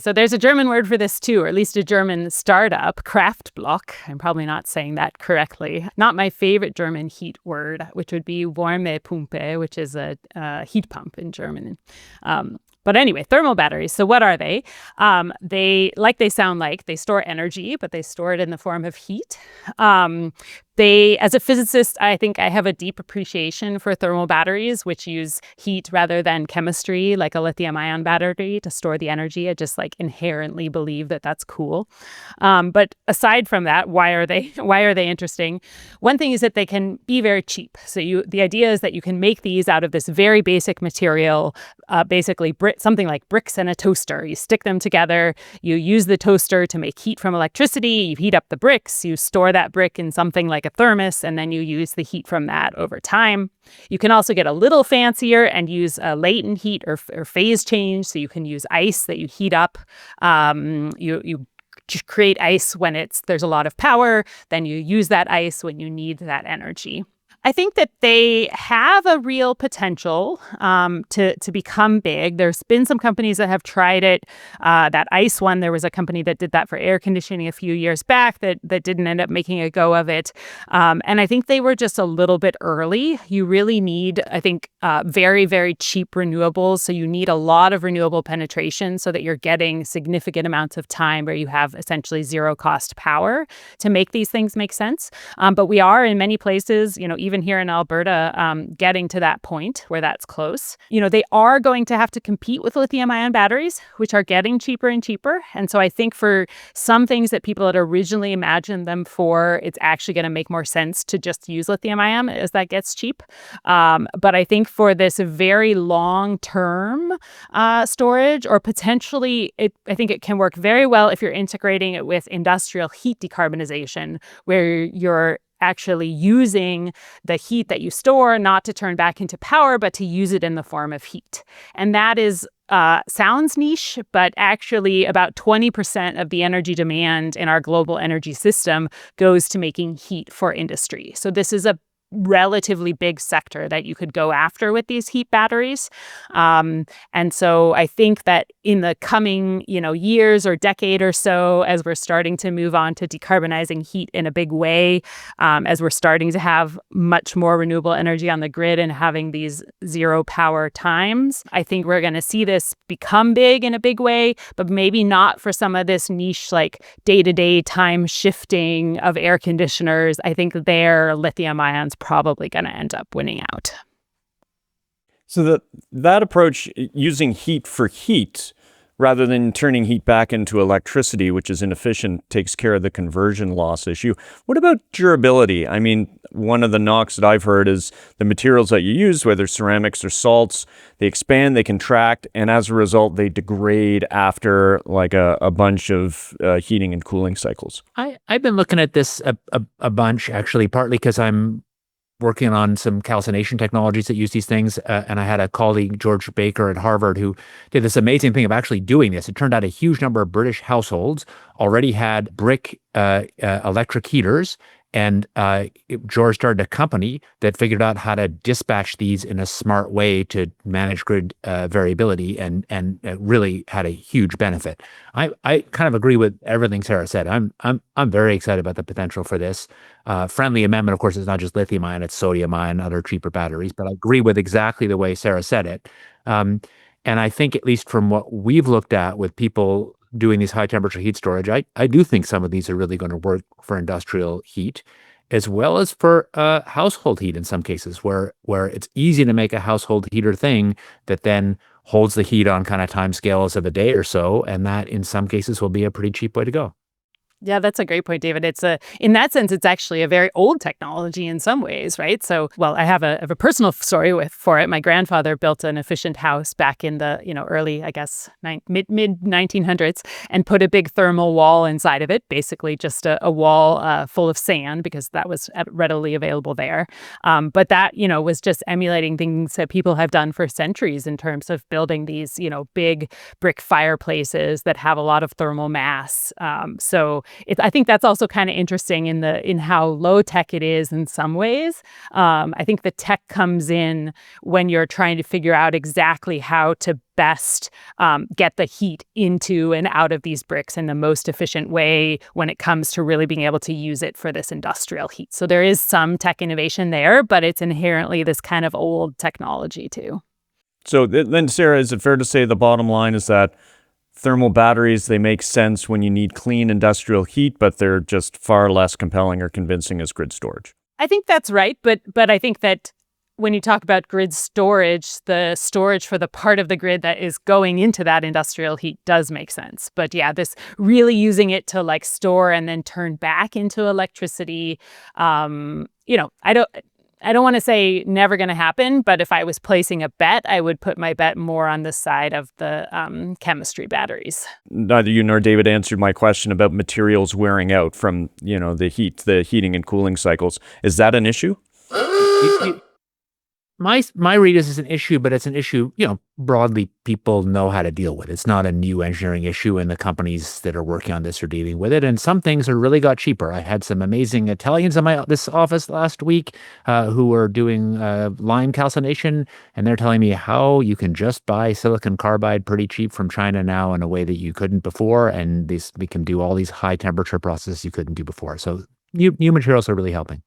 So there's a German word for this too, or at least a German startup, Kraftblock. I'm probably not saying that correctly. Not my favorite German heat word, which would be Wärmepumpe, which is a heat pump in German. But anyway, thermal batteries. So what are they? They sound like, they store energy, but they store it in the form of heat. As a physicist, I think I have a deep appreciation for thermal batteries, which use heat rather than chemistry, like a lithium-ion battery, to store the energy. I just inherently believe that that's cool. But aside from that, why are they interesting? One thing is that they can be very cheap. So the idea is that you can make these out of this very basic material, basically something like bricks and a toaster. You stick them together. You use the toaster to make heat from electricity. You heat up the bricks. You store that brick in something like a thermos, and then you use the heat from that over time. You can also get a little fancier and use a latent heat or phase change. So you can use ice that you heat up. You create ice when there's a lot of power. Then you use that ice when you need that energy. I think that they have a real potential to become big. There's been some companies that have tried it. That ice one, there was a company that did that for air conditioning a few years back that didn't end up making a go of it. And I think they were just a little bit early. You really need, I think, very, very cheap renewables. So you need a lot of renewable penetration so that you're getting significant amounts of time where you have essentially zero cost power to make these things make sense. But we are in many places, even here in Alberta, getting to that point where that's close. They are going to have to compete with lithium-ion batteries, which are getting cheaper and cheaper. And so I think for some things that people had originally imagined them for, it's actually going to make more sense to just use lithium-ion as that gets cheap. But I think for this very long-term storage, or potentially, I think it can work very well if you're integrating it with industrial heat decarbonization, where you're actually using the heat that you store not to turn back into power, but to use it in the form of heat. And that is sounds niche, but actually about 20% of the energy demand in our global energy system goes to making heat for industry. So this is a relatively big sector that you could go after with these heat batteries. And so I think that in the coming, years or decade or so, as we're starting to move on to decarbonizing heat in a big way, as we're starting to have much more renewable energy on the grid and having these zero power times, I think we're going to see this become big in a big way, but maybe not for some of this niche, like day-to-day time shifting of air conditioners. I think their lithium ions probably going to end up winning out. So that approach, using heat for heat rather than turning heat back into electricity, which is inefficient, takes care of the conversion loss issue. What about durability? I mean, one of the knocks that I've heard is the materials that you use, whether ceramics or salts, they expand, they contract, and as a result, they degrade after a bunch of heating and cooling cycles. I've been looking at this a bunch, actually, partly because I'm working on some calcination technologies that use these things. And I had a colleague, George Baker at Harvard, who did this amazing thing of actually doing this. It turned out a huge number of British households already had brick electric heaters. And George started a company that figured out how to dispatch these in a smart way to manage grid variability, and really had a huge benefit. I kind of agree with everything Sara said. I'm very excited about the potential for this. Friendly amendment, of course, is not just lithium ion; it's sodium ion, other cheaper batteries. But I agree with exactly the way Sara said it. And I think, at least from what we've looked at with people doing these high temperature heat storage, I do think some of these are really going to work for industrial heat, as well as for household heat in some cases, where it's easy to make a household heater thing that then holds the heat on kind of time scales of a day or so, and that in some cases will be a pretty cheap way to go. Yeah, that's a great point, David. In that sense, it's actually a very old technology in some ways, right? So, well, I have a personal story for it. My grandfather built an efficient house back in the early, I guess, mid 1900s, and put a big thermal wall inside of it, basically just a wall full of sand, because that was readily available there. But that was just emulating things that people have done for centuries in terms of building these big brick fireplaces that have a lot of thermal mass. So I think that's also kind of interesting in how low tech it is in some ways. I think the tech comes in when you're trying to figure out exactly how to best get the heat into and out of these bricks in the most efficient way when it comes to really being able to use it for this industrial heat. So there is some tech innovation there, but it's inherently this kind of old technology too. So then, Sarah, is it fair to say the bottom line is that thermal batteries, they make sense when you need clean industrial heat, but they're just far less compelling or convincing as grid storage? I think that's right, but I think that when you talk about grid storage, the storage for the part of the grid that is going into that industrial heat does make sense. But yeah, this really using it to like store and then turn back into electricity, I don't want to say never going to happen, but if I was placing a bet, I would put my bet more on the side of the chemistry batteries. Neither you nor David answered my question about materials wearing out from, the heating and cooling cycles. Is that an issue? My read is it's an issue, but it's an issue, broadly people know how to deal with. It's not a new engineering issue, and the companies that are working on this are dealing with it. And some things are really got cheaper. I had some amazing Italians in this office last week who were doing lime calcination, and they're telling me how you can just buy silicon carbide pretty cheap from China now in a way that you couldn't before, and we can do all these high temperature processes you couldn't do before. So new materials are really helping.